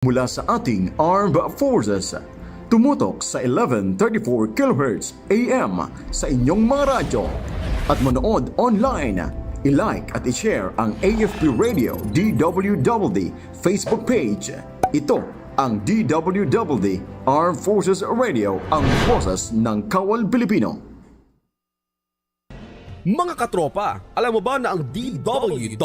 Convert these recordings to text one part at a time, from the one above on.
mula sa ating armed forces. Tumutok sa 1134 kHz AM sa inyong mga radyo at manood online. I-like at i-share ang AFP Radio DWDD Facebook page. Ito ang DWDD Armed Forces Radio, ang boses ng Kawal Pilipino. Mga katropa, alam mo ba na ang DWDD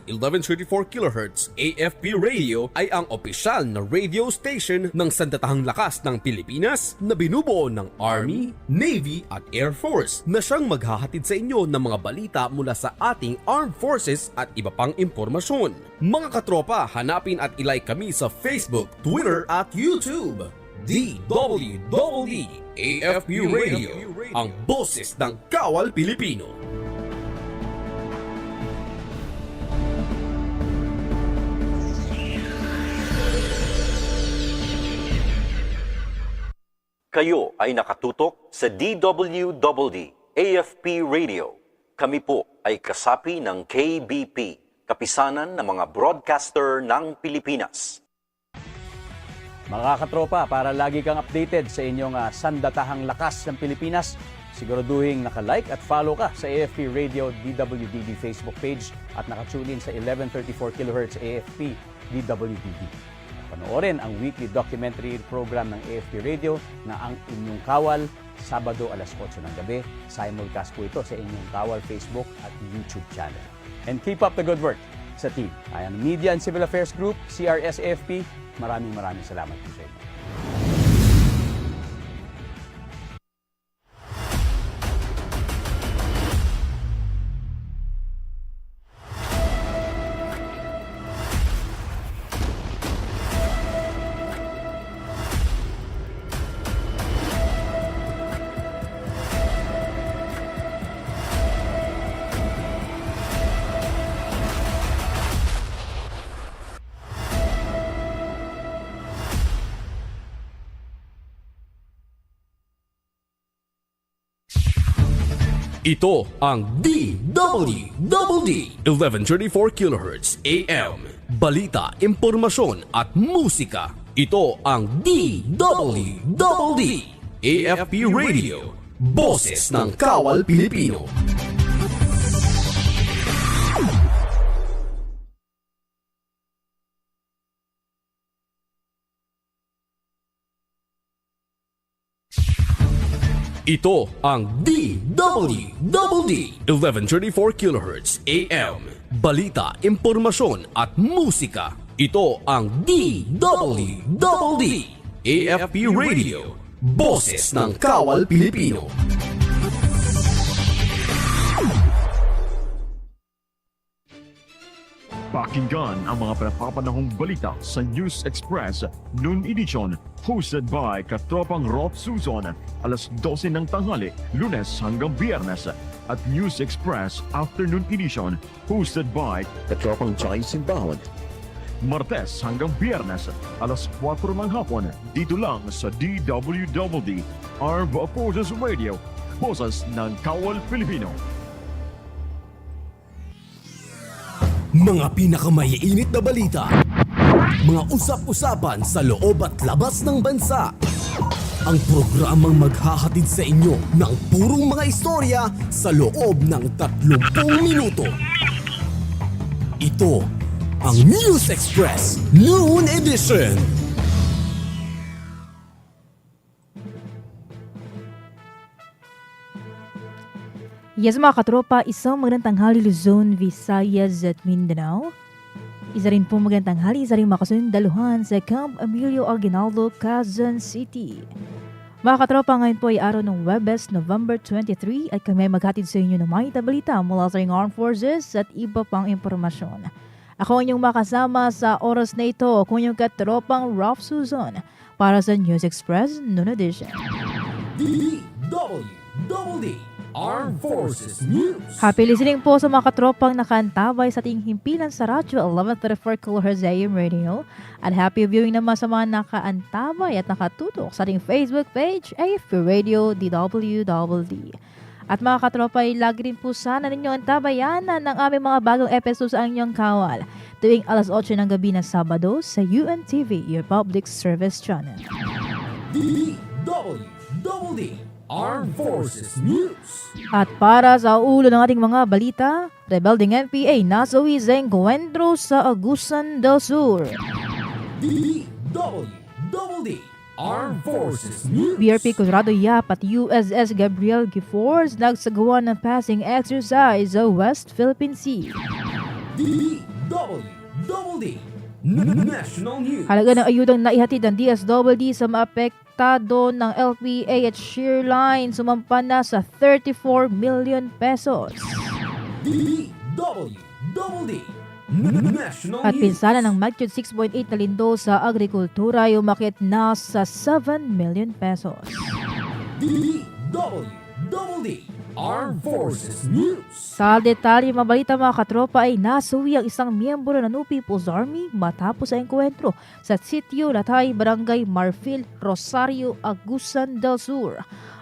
1134 kHz AFP Radio ay ang opisyal na radio station ng Sandatahang Lakas ng Pilipinas na binubuo ng Army, Navy at Air Force na siyang maghahatid sa inyo ng mga balita mula sa ating Armed Forces at iba pang impormasyon. Mga katropa, hanapin at ilike kami sa Facebook, Twitter at YouTube. DWDD AFP Radio, ang boses ng Kawal Pilipino. Kayo ay nakatutok sa DWDD AFP Radio. Kami po ay kasapi ng KBP, Kapisanan ng mga Broadcaster ng Pilipinas. Mga katropa, para lagi kang updated sa inyong sandatahang lakas ng Pilipinas, siguraduhin naka-like at follow ka sa AFP Radio DWDD Facebook page at naka-tune in sa 1134 kHz AFP DWDD. Panoorin ang weekly documentary program ng AFP Radio na Ang Inyong Kawal, Sabado alas 8 ng gabi. Simulcast po ito sa inyong Kawal Facebook at YouTube channel. And keep up the good work sa team. Ayan, Media and Civil Affairs Group, CRS AFP, maraming salamat po sa inyo. Ito ang DWDD 1134 kHz AM. Balita, impormasyon at musika. Ito ang DWDD AFP Radio, boses ng Kawal Pilipino. Ito ang DWDD 1134 kHz AM. Balita, impormasyon at musika. Ito ang DWDD AFP Radio, boses ng Kawal Pilipino. Pakinggan ang mga pinapapanahong balita sa News Express Noon Edition, hosted by Katropang Rob Susan, alas 12 ng tanghali, Lunes hanggang Biyernes, at News Express Afternoon Edition, hosted by Katropang Jai Simbahon, Martes hanggang Biyernes, alas 4 ng hapon, dito lang sa DWDD Armed Forces Radio, boses ng Kawal Pilipino. Mga pinakamaiinit na balita, mga usap-usapan sa loob at labas ng bansa. Ang programang maghahatid sa inyo ng purong mga istorya sa loob ng 30 minuto. Ito ang News Express Noon Edition. Yes mga katropa, isang magandang tanghali Luzon, Visayas at Mindanao. Isa rin po magandang tanghali sa rin makasundaluhan sa Camp Emilio Aguinaldo, Quezon City. Mga katropa, ngayon po ay araw ng Webes, November 23 at kami maghatid sa inyo ng mga balita mula sa Armed Forces at iba pang impormasyon. Ako inyong makasama sa oras na ito, kung inyong katropang Ralph Susan para sa News Express Noon Edition. DWDD Armed Forces News. Happy listening po sa mga katropang nakaantabay sa ating himpilan sa radyo 1134 kHz AM Radio at happy viewing naman sa mga nakaantabay at nakatutok sa ating Facebook page AFP Radio DWDD. At mga katropa, ay lagi rin po sana ninyo ang tabayanan ng aming mga bagong episode sa inyong kawal tuwing alas 8 ng gabi na Sabado sa UNTV, your public service channel. DWDD Armed Forces News. At para sa ulo ng ating mga balita, rebelding NPA nasawi sa engkwentro sa Agusan del Sur. DWDD Armed Forces News. BRP Conrado Yap at USS Gabriel Giffords nagsagawa ng passing exercise sa West Philippine Sea. DWDD National News. Halaga ng ayudang naihatid ng DSWD sa maapektado ng LPA at shear line sumampa na sa 34 million pesos. DWDD National At News. pinsala ng magnitude 6.8 na lindo sa agrikultura ay umakit na sa 7 million pesos. DWDD Armed Forces News. Sa detalye mabalita mga katropa ay nasuwi ang isang miyembro ng New People's Army matapos ang enkwentro sa Sitio Latay, Barangay Marfil, Rosario, Agusan del Sur.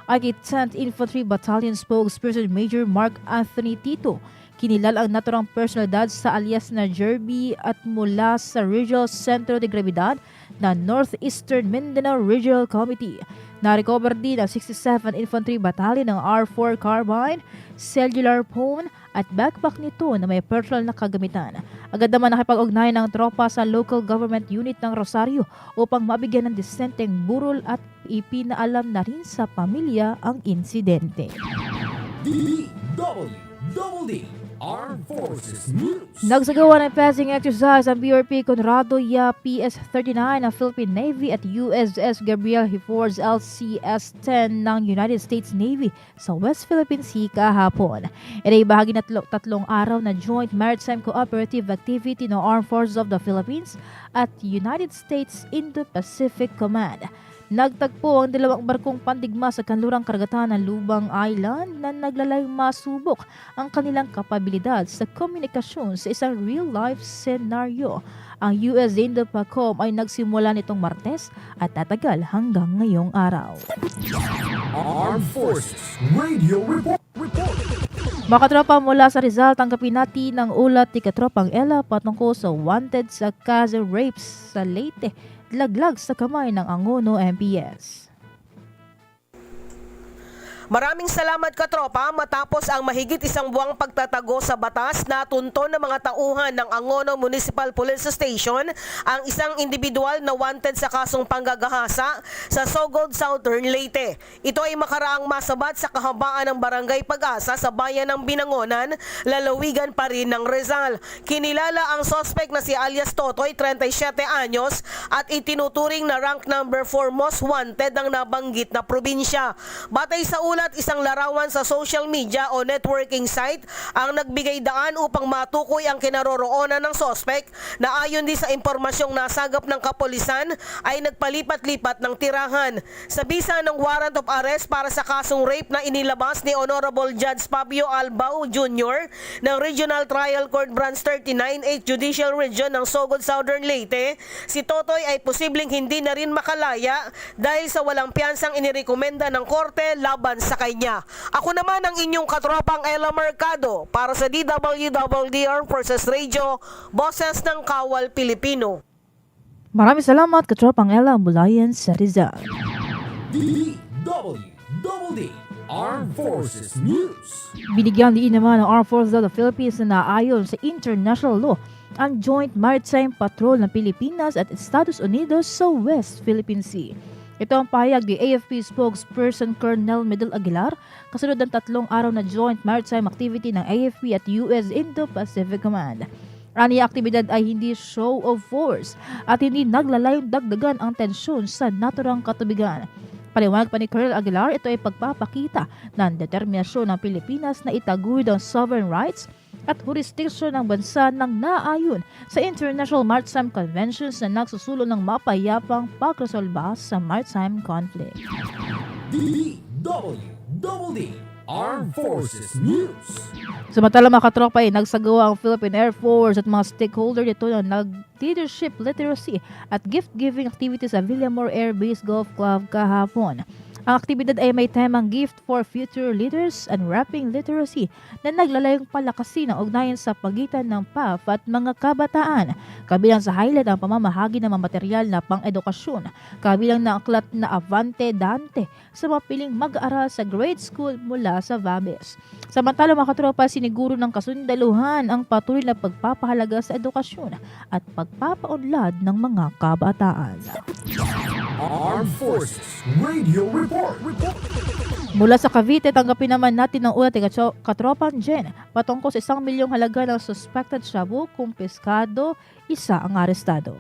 Ay kay 10th Infantry Battalion spokesperson Major Mark Anthony Tito, kinilala ang naturang personalidad sa alias na Jerby at mula sa Regional Centro de Gravidad na Northeastern Mindanao Regional Committee. Na-recover din ang 67 Infantry Battalion ng R4 carbine, cellular phone at backpack nito na may personal na kagamitan. Agad naman nakipag-ugnayan ng tropa sa local government unit ng Rosario upang mabigyan ng disenteng burol at ipinaalam na rin sa pamilya ang insidente. DWDD Armed Forces News. Nagsagawa ng passing exercise ang BRP Conrado Yap PS-39 ng Philippine Navy at USS Gabriel Giffords LCS-10 ng United States Navy sa West Philippine Sea kahapon. Ito ay bahagi na tatlong araw na joint maritime cooperative activity ng Armed Forces of the Philippines at United States Indo-Pacific Command. Nagtagpo ang dalawang barkong pandigma sa kanlurang karagatan ng Lubang Island na naglalayong masubok ang kanilang kapabilidad sa komunikasyon sa isang real-life scenario. Ang US Indo-PACOM ay nagsimula nitong Martes at tatagal hanggang ngayong araw. Armed Forces Radio Report. Mga katropa, mula sa Rizal, tanggapin natin ang ulat ni Katropang Ella patungkol sa wanted sa kaso rapes sa Leyte, laglag sa kamay ng Angono MPS. Maraming salamat katropa, matapos ang mahigit isang buwang pagtatago sa batas na tunton ng mga tauhan ng Angono Municipal Police Station ang isang individual na wanted sa kasong panggagahasa sa Sogod, Southern Leyte. Ito ay makaraang masabat sa kahabaan ng Barangay Pag-asa sa bayan ng Binangonan, lalawigan pa rin ng Rizal. Kinilala ang suspect na si alias Totoy, 37 anyos at itinuturing na rank number 4 most wanted ng nabanggit na probinsya. Batay sa ulat, isang larawan sa social media o networking site ang nagbigay daan upang matukoy ang kinaroroonan ng suspect na ayon din sa impormasyong nasagap ng kapulisan ay nagpalipat-lipat ng tirahan. Sa bisa ng warrant of arrest para sa kasong rape na inilabas ni Honorable Judge Fabio Albao Jr. ng Regional Trial Court Branch 39, 8th Judicial Region ng Sogod, Southern Leyte, si Totoy ay posibleng hindi na rin makalaya dahil sa walang piyansang inirekomenda ng korte laban sa kanya. Ako naman ang inyong katropang Ella Mercado para sa DWDD Armed Forces Radio, boses ng Kawal Pilipino. Maraming salamat Katropang Ella mula yan sa Rizal. DWDD Armed Forces News. Binigyan din naman ng Armed Forces of the Philippines na naayon sa international law ang Joint Maritime Patrol ng Pilipinas at Estados Unidos sa West Philippine Sea. Ito ang pahayag ni AFP spokesperson Colonel Medel Aguilar kasunod ng 3 araw na joint maritime activity ng AFP at US Indo-Pacific Command. Ang aktibidad ay hindi show of force at hindi naglalayong dagdagan ang tensyon sa naturang katubigan. Paliwanag pa ni Colonel Aguilar, ito ay pagpapakita ng determinasyon ng Pilipinas na itaguyod ang sovereign rights at jurisdiksyon ng bansa ng naayon sa International Maritime Conventions na nagsusulong ng mapayapang pagresolba sa maritime conflict. DWDD Armed Forces News. Samantala mga katropa ay nagsagawa ang Philippine Air Force at mga stakeholder nito na nag-leadership literacy at gift-giving activities sa Villamor Air Base Golf Club kahapon. Ang aktibidad ay may temang Gift for Future Leaders, Unwrapping Literacy na naglalayong palakasin ang ugnayan sa pagitan ng PAF at mga kabataan. Kabilang sa highlight ang pamamahagi ng mga material na pang-edukasyon, kabilang na aklat na Avante Dante sa mapiling mag-aaral sa grade school mula sa Vabes. Samantala mga katropa, siniguro ng kasundaluhan ang patuloy na pagpapahalaga sa edukasyon at pagpapaunlad ng mga kabataan. Armed Forces Radio Report. Mula sa Cavite, tanggapin naman natin ang ulat ni Katropang Jen patungkol sa 1 milyong halaga ng suspected shabu kumpiskado, isa ang arestado.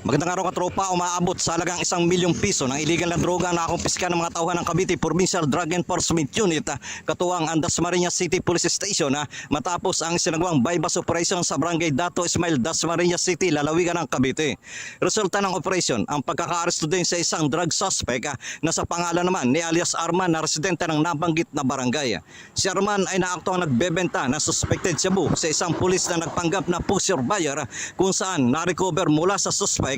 Magandang araw katropa, umaabot sa halagang 1 milyong piso ng illegal na droga na kumpiska ng mga tauhan ng Cavite Provincial Drug Enforcement Unit katuwang ang Dasmariñas City Police Station matapos ang sinagawang bypass operation sa barangay Dato Ismail, Dasmariñas City, lalawigan ng Cavite. Resulta ng operation ang pagkakaaresto din sa isang drug suspect na sa pangalan naman ni alias Arman na residente ng nabanggit na barangay. Si Arman ay naaktuang nagbebenta ng suspected shabu sa isang pulis na nagpanggap na pusher buyer kung saan na-recover mula sa suspect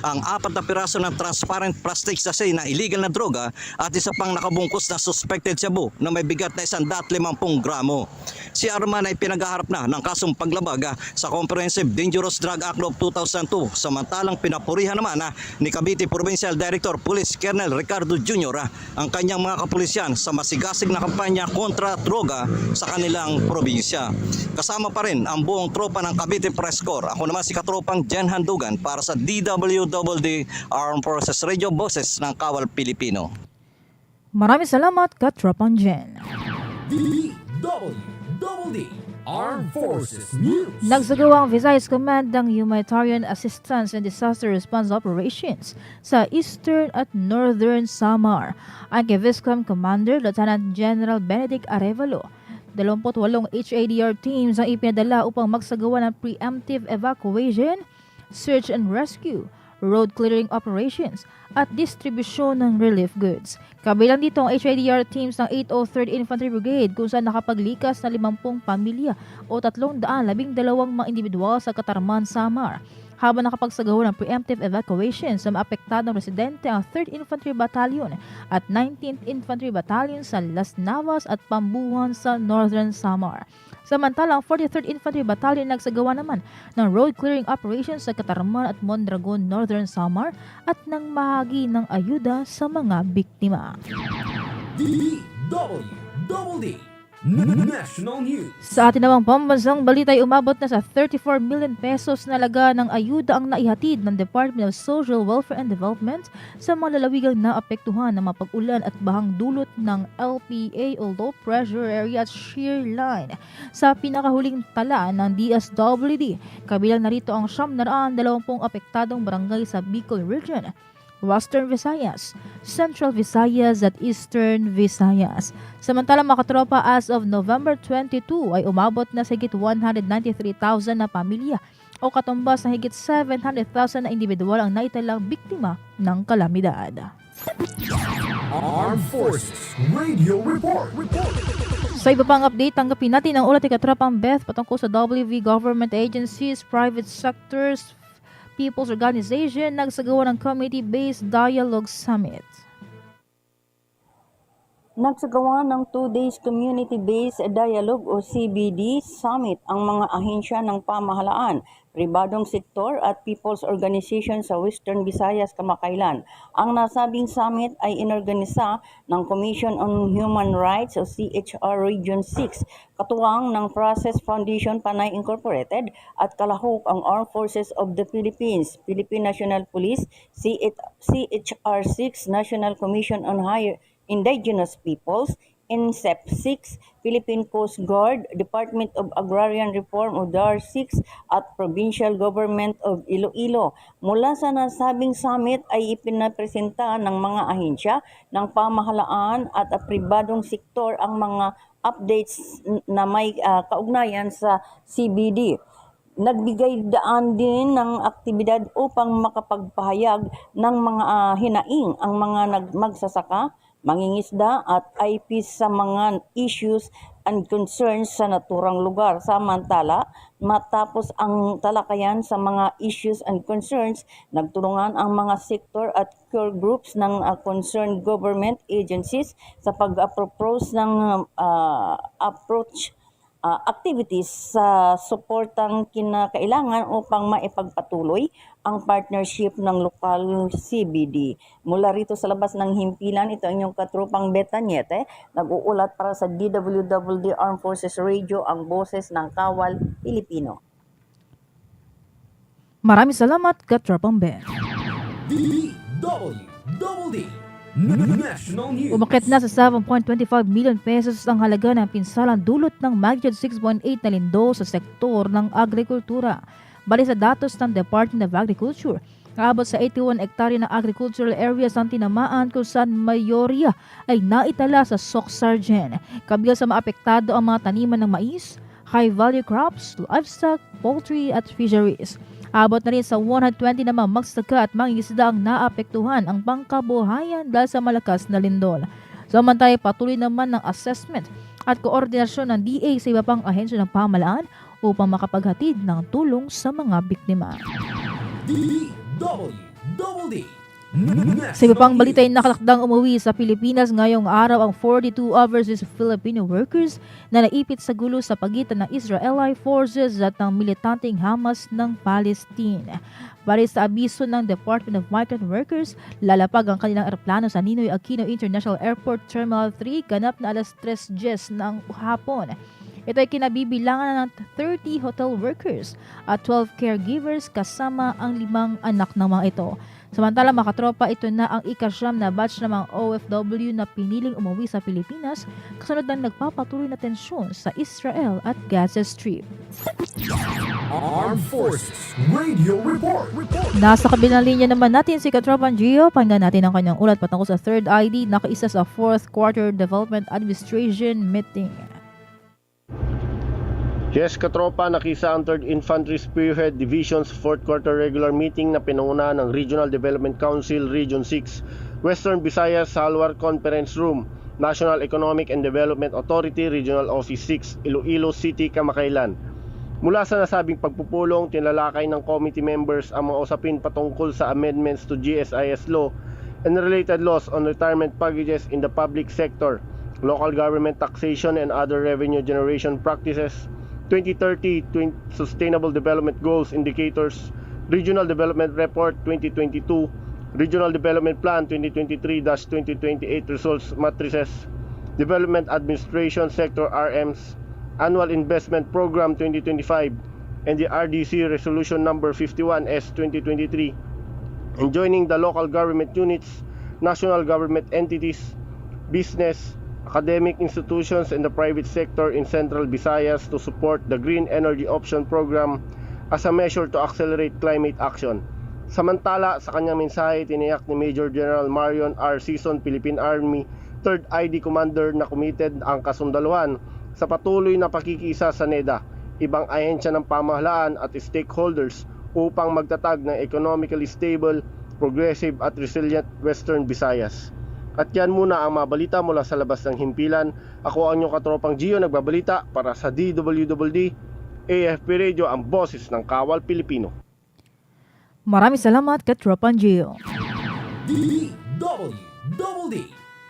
ang 4 na piraso ng transparent plastic sachet na illegal na droga at isa pang nakabungkus na suspected shabu na may bigat na 150 gramo. Si Arman ay pinaghaharap na ng kasong paglabag sa Comprehensive Dangerous Drug Act of 2002, samantalang pinapurihan naman ni Cavite Provincial Director Police Colonel Ricardo Jr. ang kanyang mga kapulisyan sa masigasig na kampanya kontra droga sa kanilang probinsya. Kasama pa rin ang buong tropa ng Cavite Press Corps. Ako naman si Katropang Jen Handugan para sa DWDD Armed Forces Radio, Boses ng Kawal Pilipino. Maraming salamat, Katropang Jen. DWDD Armed Forces News. Nagsagawa ang Visayas Command ng Humanitarian Assistance and Disaster Response Operations sa Eastern at Northern Samar. Ang kay Viscom Commander Lieutenant General Benedict Arevalo, 28 HADR teams ang ipinadala upang magsagawa ng preemptive evacuation, search and rescue, road clearing operations, at distribusyon ng relief goods. Kabilang dito ang HADR teams ng 803rd Infantry Brigade kung saan nakapaglikas na 50 pamilya o 312 mga individual sa Katarman, Samar. Habang nakapagsagawa ng preemptive evacuation sa maapektadong residente ang 3rd Infantry Battalion at 19th Infantry Battalion sa Las Navas at Pambuhan sa Northern Samar. Samantalang 43rd Infantry Battalion nagsagawa naman ng road clearing operations sa Katarman at Mondragon, Northern Samar at nang mahagi ng ayuda sa mga biktima. DWDD National News. Sa atin namang pambansang balita ay umabot na sa 34 million pesos na laga ng ayuda ang naihatid ng Department of Social Welfare and Development sa mga lalawigang naapektuhan ng mapag-ulan at bahang dulot ng LPA o Low Pressure Area at Shear Line. Sa pinakahuling tala ng DSWD, kabilang narito ang 920 apektadong barangay sa Bicol Region, Western Visayas, Central Visayas at Eastern Visayas. Samantalang mga katropa, as of November 22 ay umabot na sa higit 193,000 na pamilya o katumbas na higit 700,000 na individual ang naitalang biktima ng kalamidad. Armed Forces Radio Report. Sa iba pang update, tanggapin natin ang ulat ni Katropang Beth patungkol sa WV government agencies, private sectors, People's Organization nagsagawa ng Committee-Based Dialogue Summit. Nagsagawa ng 2 days Community-Based Dialogue o CBD Summit ang mga ahensya ng pamahalaan, pribadong sektor at People's Organization sa Western Visayas kamakailan. Ang nasabing summit ay inorganisa ng Commission on Human Rights o CHR Region 6, katuwang ng Process Foundation Panay Incorporated at kalahok ang Armed Forces of the Philippines, Philippine National Police, CHR 6, National Commission on Higher Indigenous Peoples, INSEP 6, Philippine Coast Guard, Department of Agrarian Reform o DAR 6 at Provincial Government of Iloilo. Mula sa nasabing summit ay ipinapresenta ng mga ahensya ng pamahalaan at pribadong sektor ang mga updates na may kaugnayan sa CBD. Nagbigay daan din ng aktibidad upang makapagpahayag ng mga hinaing ang mga magsasaka, mangingisda at IPs sa mga issues and concerns sa naturang lugar. Samantala, Matapos ang talakayan sa mga issues and concerns, nagtulungan ang mga sector at core groups ng concerned government agencies sa pag-propose ng approach activities sa suportang kinakailangan upang maipagpatuloy ang partnership ng lokal CBD. Mula rito sa labas ng himpilan, ito ang inyong katropang Betanyete, nag-uulat para sa DWDD Armed Forces Radio, ang boses ng Kawal Pilipino. Maraming salamat, katropang Ben. DWDD National News. Umakyat na sa 7.25 million pesos ang halaga ng pinsalang dulot ng magnitude 6.8 na lindo sa sektor ng agrikultura. Bali sa datos ng Department of Agriculture, kaabot sa 81 hektarya ng agricultural areas ang tinamaan kung saan mayorya ay naitala sa Soxargen. Kabilang sa maapektado ang mga taniman ng mais, high-value crops, livestock, poultry at fisheries. Abot na rin sa 120 na mga magsasaka at mangingisda ang naapektuhan ang pangkabuhayan dahil sa malakas na lindol. Samantala, patuloy naman ng assessment at koordinasyon ng DA sa iba pang ahensya ng pamahalaan upang makapaghatid ng tulong sa mga biktima. DWDD Sa iba pang balita ay nakatakdang umuwi sa Pilipinas ngayong araw ang 42 overseas Filipino workers na naipit sa gulo sa pagitan ng Israeli forces at ng militanteng Hamas ng Palestine. Bali sa abiso ng Department of Migrant Workers, lalapag ang kanilang eroplano sa Ninoy Aquino International Airport Terminal 3 ganap na alas 3:10 ng hapon. Ito ay kinabibilangan ng 30 hotel workers at 12 caregivers kasama ang 5 anak ng mga ito. Samantala, makatropa, ito na ang ika-9 na batch ng mga OFW na piniling umuwi sa Pilipinas kasunod ng nagpapatuloy na tensyon sa Israel at Gaza Strip. Armed Forces Radio Report. Nasa kabilang linya naman natin si Katropan Gio. Pakinggan natin ang kanyang ulat patungkol sa third ID na kaisa sa 4th Quarter Development Administration meeting. Yes, katropa, nakisa ang 3rd Infantry Spearhead Division's 4th Quarter Regular Meeting na pinangunahan ng Regional Development Council Region 6, Western Visayas Salwar Conference Room, National Economic and Development Authority Regional Office 6, Iloilo City, Kamakailan. Mula sa nasabing pagpupulong, tinalakay ng committee members ang mga usapin patungkol sa amendments to GSIS law and related laws on retirement packages in the public sector, local government taxation and other revenue generation practices, 2030 Sustainable Development Goals Indicators, Regional Development Report 2022, Regional Development Plan 2023-2028 Results Matrices, Development Administration Sector RMs, Annual Investment Program 2025, and the RDC Resolution Number 51S 2023, and joining the local government units, national government entities, business, academic institutions and the private sector in Central Visayas to support the Green Energy Option Program as a measure to accelerate climate action. Samantala, sa kanyang mensahe, tiniyak ni Major General Marion R. Season, Philippine Army 3rd ID Commander na committed ang kasundaluhan sa patuloy na pakikisa sa NEDA, ibang ahensya ng pamahalaan at stakeholders upang magtatag ng economically stable, progressive at resilient Western Visayas. At yan muna ang mga balita mula sa labas ng himpilan. Ako ang inyong katropang Gio, nagbabalita para sa DWDD AFP Radio, ang boses ng Kawal Pilipino. Maraming salamat, Katropang Gio. DWDD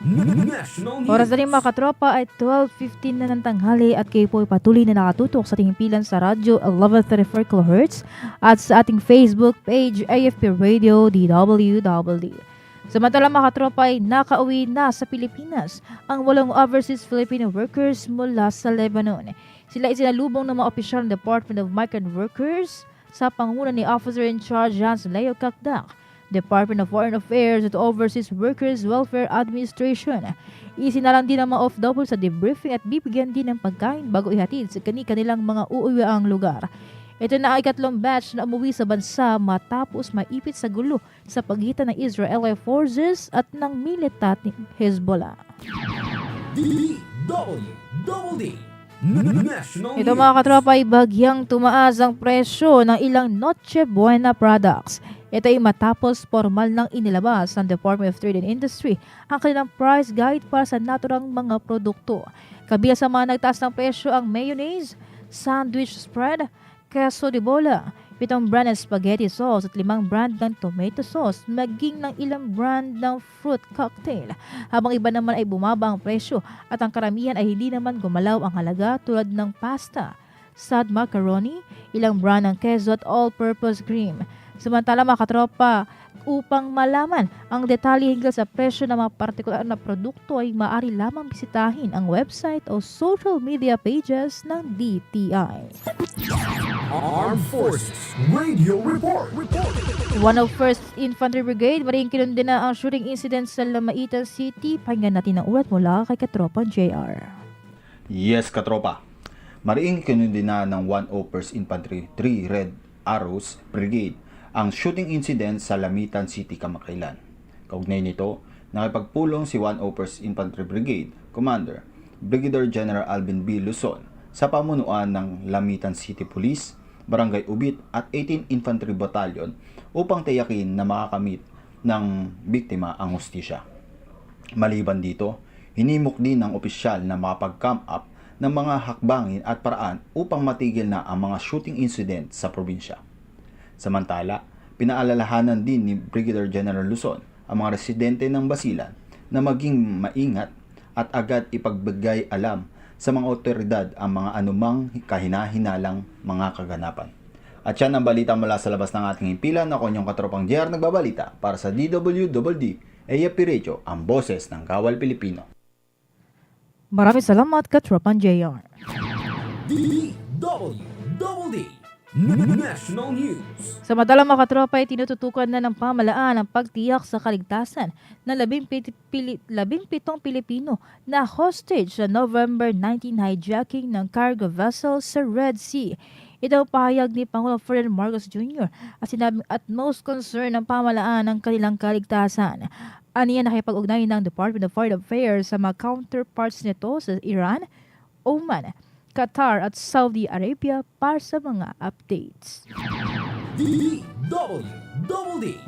National News. Oras na rin mga katropa ay 12:15 na ng tanghali at kayo po ay patuloy na nakatutok sa ating himpilan sa radyo 1134 kHz at sa ating Facebook page AFP Radio DWDD. Samantala mga katropa ay nakauwi na sa Pilipinas ang 8 overseas Filipino workers mula sa Lebanon. Sila ay sinalubong ng mga opisyal ng Department of Migrant Workers sa pangunguna ni Officer in Charge Hans Leo Kakdak, Department of Foreign Affairs at Overseas Workers Welfare Administration. Isinalang din ang mga OFW sa debriefing at bibigyan din ng pagkain bago ihatid sa kanilang mga uuwiang lugar. Ito na ay 3 batch na umuwi sa bansa matapos maipit sa gulo sa pagitan ng Israeli forces at ng militanteng Hezbollah. DWDD National Ito mga katropa ay bagyang tumaas ang presyo ng ilang Noche Buena products. Ito ay matapos formal nang inilabas ng Department of Trade and Industry ang kanilang price guide para sa naturang mga produkto. Kabilang sa mga nagtaas ng presyo ang mayonnaise, sandwich spread, queso de bola, 7 brand ng spaghetti sauce at 5 brand ng tomato sauce, maging ng ilang brand ng fruit cocktail. Habang iba naman ay bumaba ang presyo at ang karamihan ay hindi naman gumalaw ang halaga tulad ng pasta, sad macaroni, ilang brand ng queso at all-purpose cream. Samantala mga katropa, upang malaman ang detalye hinggil sa presyo ng mga partikular na produkto ay maaari lamang bisitahin ang website o social media pages ng DTI. Armed Forces Radio Report. 101st Infantry Brigade, maring kinundin na ang shooting incident sa Lamaitan City. Pakinggan natin ang ulat mula kay Katropang JR. Yes, Katropa. Mariing kinundin na ng 101st Infantry 3 Red Arrows Brigade ang shooting incident sa Lamitan City, Kamakailan. Kaugnay nito, nakipagpulong si 101st Infantry Brigade Commander Brigadier General Alvin B. Luzon sa pamunuan ng Lamitan City Police, Barangay Ubit at 18 Infantry Battalion upang tiyakin na makakamit ng biktima ang hustisya. Maliban dito, hinimok din ng opisyal na makapag-camp up ng mga hakbangin at paraan upang matigil na ang mga shooting incident sa probinsya. Samantala, pinaalalahanan din ni Brigadier General Luzon ang mga residente ng Basilan na maging maingat at agad ipagbigay alam sa mga otoridad ang mga anumang kahina-hinalang mga kaganapan. At yan ang balita mula sa labas ng ating himpilan. Ako inyong Katropang JR nagbabalita para sa DWDD AFP Radio, ang boses ng Kawal Pilipino. Maraming salamat Katropang JR. DWDD National News. Samantala mga katropa ay tinututukan na ng pamalaan ang pagtiyak sa kaligtasan ng 17 Pilipino na hostage sa November 19 hijacking ng cargo vessel sa Red Sea. Ito ang pahayag ni Pangulong Ferdinand Marcos Jr. at sinabing utmost concern ng pamalaan ang kanilang kaligtasan. Aniya nakipag-ugnay ng Department of Foreign Affairs sa mga counterparts nito sa Iran, Oman, Qatar at Saudi Arabia para sa mga updates. DWDD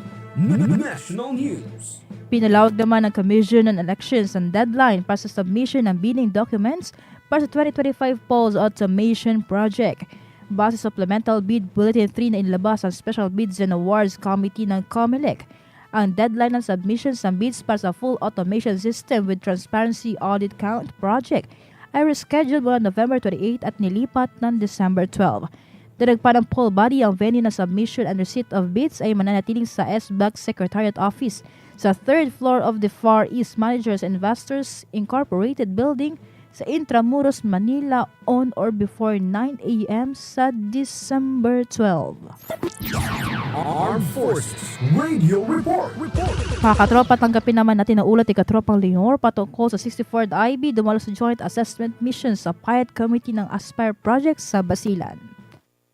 National News. Pinalawag naman ng Commission on Elections ang deadline para sa submission ng bidding documents para sa 2025 Polls Automation Project. Base sa Supplemental Bid Bulletin 3 na inilabas ang Special Bids and Awards Committee ng COMELEC. Ang deadline ng submissions ng bids para sa full automation system with transparency audit count project ay rescheduled mula November 28 at nilipat ng December 12. Direk pa ng poll body ang venue na submission and receipt of bids ay mananatiling sa SBAC Secretariat Office sa 3rd floor of the Far East Managers Investors Incorporated Building sa Intramuros, Manila on or before 9 a.m. sa December 12. Armed Forces Radio Report. Mga katropa, tanggapin naman natin ang ulat ni Katropang Leonor patungkol sa 64th IB dumalo sa Joint Assessment Mission sa Pilot Committee ng Aspire Project sa Basilan.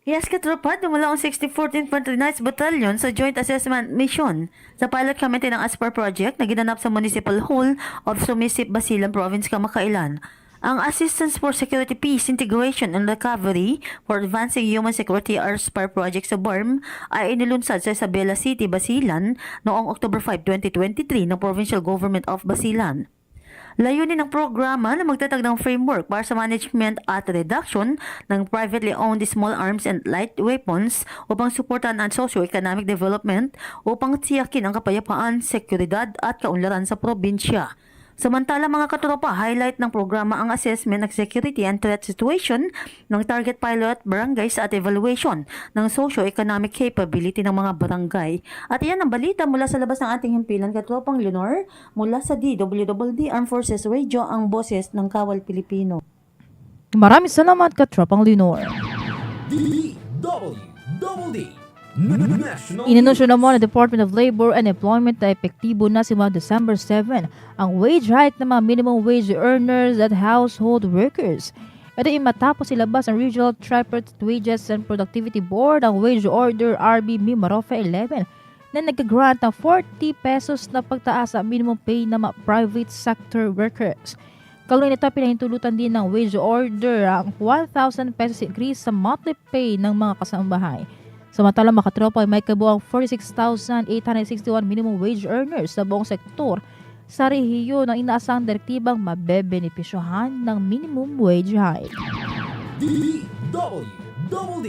Yes, katropa, dumala ang 64th Infantry Knights Battalion sa Joint Assessment Mission sa Pilot Committee ng Aspire Project na ginanap sa Municipal Hall of Sumisip, Basilan Province, Kamakailan. Ang Assistance for Security, Peace, Integration and Recovery for Advancing Human Security Aspire Project sa BARM ay inilunsad sa Isabela City, Basilan noong October 5, 2023 ng Provincial Government of Basilan. Layunin ng programa na magtatag ng framework para sa management at reduction ng privately owned small arms and light weapons upang suportahan ang socio-economic development upang tiyakin ang kapayapaan, seguridad at kaunlaran sa probinsya. Samantala mga katropa, highlight ng programa ang assessment ng security and threat situation ng target pilot barangays at evaluation ng socio-economic capability ng mga barangay. At iyan ang balita mula sa labas ng ating himpilan, Katropang Leonor, mula sa DWDD Armed Forces Radio, ang boses ng Kawal Pilipino. Maraming salamat Katropang Leonor. DWDD National Inanunsyo naman ng Department of Labor and Employment na epektibo na simula December 7 ang wage hike ng mga minimum wage earners at household workers. Ito ay matapos ilabas ng Regional Tripartite Wages and Productivity Board ang Wage Order RB Mimarofa 11 na nag-grant ng 40 pesos na pagtaas sa minimum pay ng mga private sector workers. Kalunin nito, pinahintulutan din ng wage order ang 1,000 pesos increase sa monthly pay ng mga kasambahay. Samantala mga katropa ay may kabuang 46,861 minimum wage earners sa buong sektor sa rehiyon ng inaasang direktibang mabebenepisyohan ng minimum wage hike. DWDD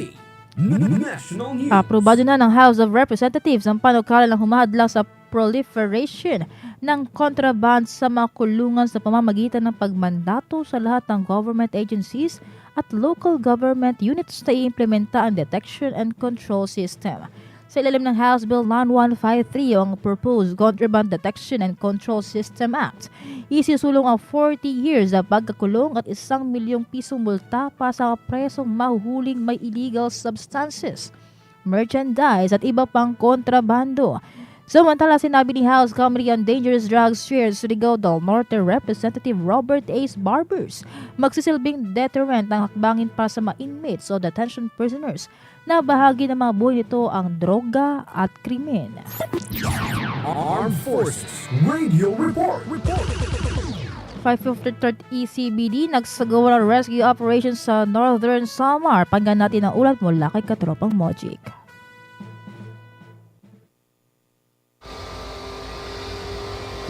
National News. Aprobado na ng House of Representatives ang panukala ng humahadlang sa proliferation ng contraband sa mga kulungan sa pamamagitan ng pagmandato sa lahat ng government agencies at local government units na i-implementa ang detection and control system. Sa ilalim ng House Bill 9153 o ang Proposed Contraband Detection and Control System Act, isisulong ang 40 years na pagkakulong at 1 milyong pisong multa para sa presong mahuhuling may illegal substances, merchandise at iba pang kontrabando. Samantala, sinabi ni House Committee on Dangerous Drugs Chair Surigao del Norte Representative Robert Ace Barbers, magsisilbing deterrent ang hakbangin para sa mga inmates o detention prisoners na bahagi ng mga buhay nito ang droga at krimen. Armed Forces Radio Report. 553rd ECBD nagsagawa ng rescue operations sa Northern Samar. Panggan natin ang ulat mula kay Katropang Mojic.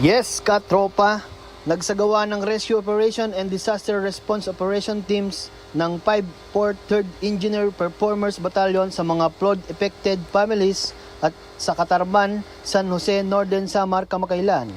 Yes, katropa, nagsagawa ng Rescue Operation and Disaster Response Operation Teams ng 543rd Engineer Performers Battalion sa mga flood-affected families at sa Katarman, San Jose, Northern Samar, Kamakailan.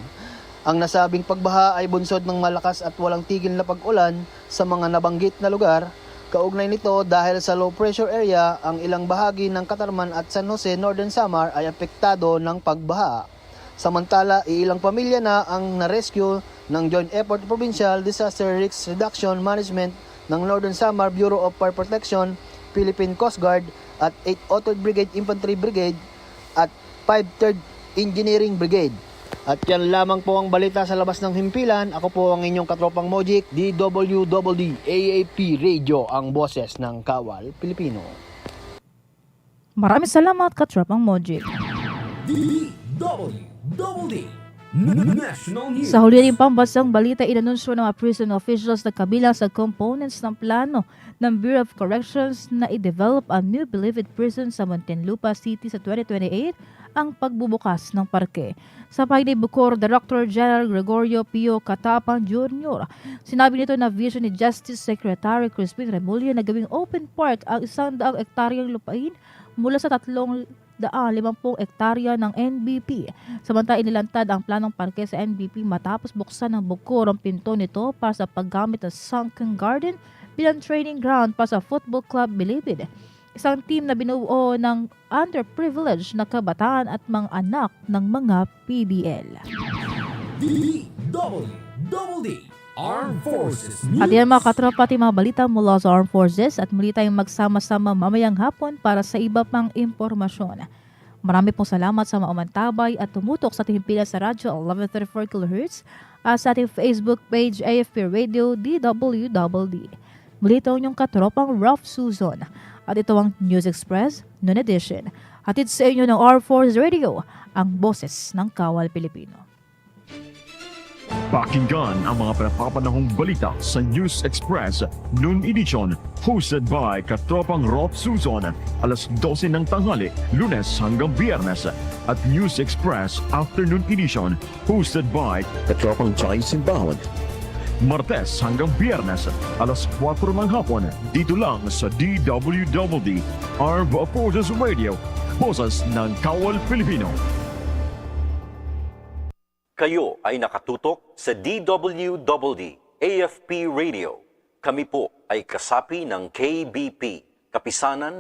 Ang nasabing pagbaha ay bunsod ng malakas at walang tigil na pag-ulan sa mga nabanggit na lugar. Kaugnay nito dahil sa low pressure area, ang ilang bahagi ng Katarman at San Jose, Northern Samar ay apektado ng pagbaha. Samantala, ilang pamilya na ang na-rescue ng Joint Effort Provincial Disaster Risk Reduction Management ng Northern Samar Bureau of Fire Protection, Philippine Coast Guard at 8th Brigade Infantry Brigade at 5th Engineering Brigade. At yan lamang po ang balita sa labas ng himpilan. Ako po ang inyong katropang Mojic, DWDD AAP Radio, ang boses ng Kawal Pilipino. Maraming salamat, Katropang Mojic. DWDD National News. Sa huli rin pambansang balita, inanunsyo ng mga prison officials na kabilang sa components ng plano ng Bureau of Corrections na i-develop a new beloved prison sa Muntinlupa City sa 2028 ang pagbubukas ng parke. Sa pahayag ni Bucor Director General Gregorio Pio Catapang Jr., sinabi nito na vision ni Justice Secretary Crispin Remulla na gawing open park ang 100 ektaryang lupain mula sa 350 ektarya ng NBP. Samantala, inilantad ang planong parke sa NBP matapos buksan ng Bucor ang pinto nito para sa paggamit ng sunken garden bilang training ground para sa Football Club Bilibid, isang team na binuo ng underprivileged na kabataan at mga anak ng mga PBL. DWDD Armed Forces News. At yan mga katropa, ating mga balita mula sa Armed Forces at muli tayong magsama-sama mamayang hapon para sa iba pang impormasyon. Marami pong salamat sa mga umantabay at tumutok sa ating himpilan sa radyo 1134 kHz at sa ating Facebook page AFP Radio DWDD. Muli ito yung katropang Rough Susan. At ito ang News Express Noon Edition. Hatid sa inyo ng Armed Forces Radio, ang boses ng Kawal Pilipino. Pakinggan ang mga pinapapanahong balita sa News Express Noon Edition, hosted by Katropang Rob Susan, alas 12 ng tanghali, Lunes hanggang Biyernes, at News Express Afternoon Edition, hosted by Katropang Chai Simbawad. Martes hanggang Biyernes, alas 4 ng hapon, dito lang sa DWDD, Armed Forces Radio, boses ng Kawal Pilipino. Kayo ay nakatutok sa DWDD AFP Radio. Kami po ay kasapi ng KBP, Kapisanan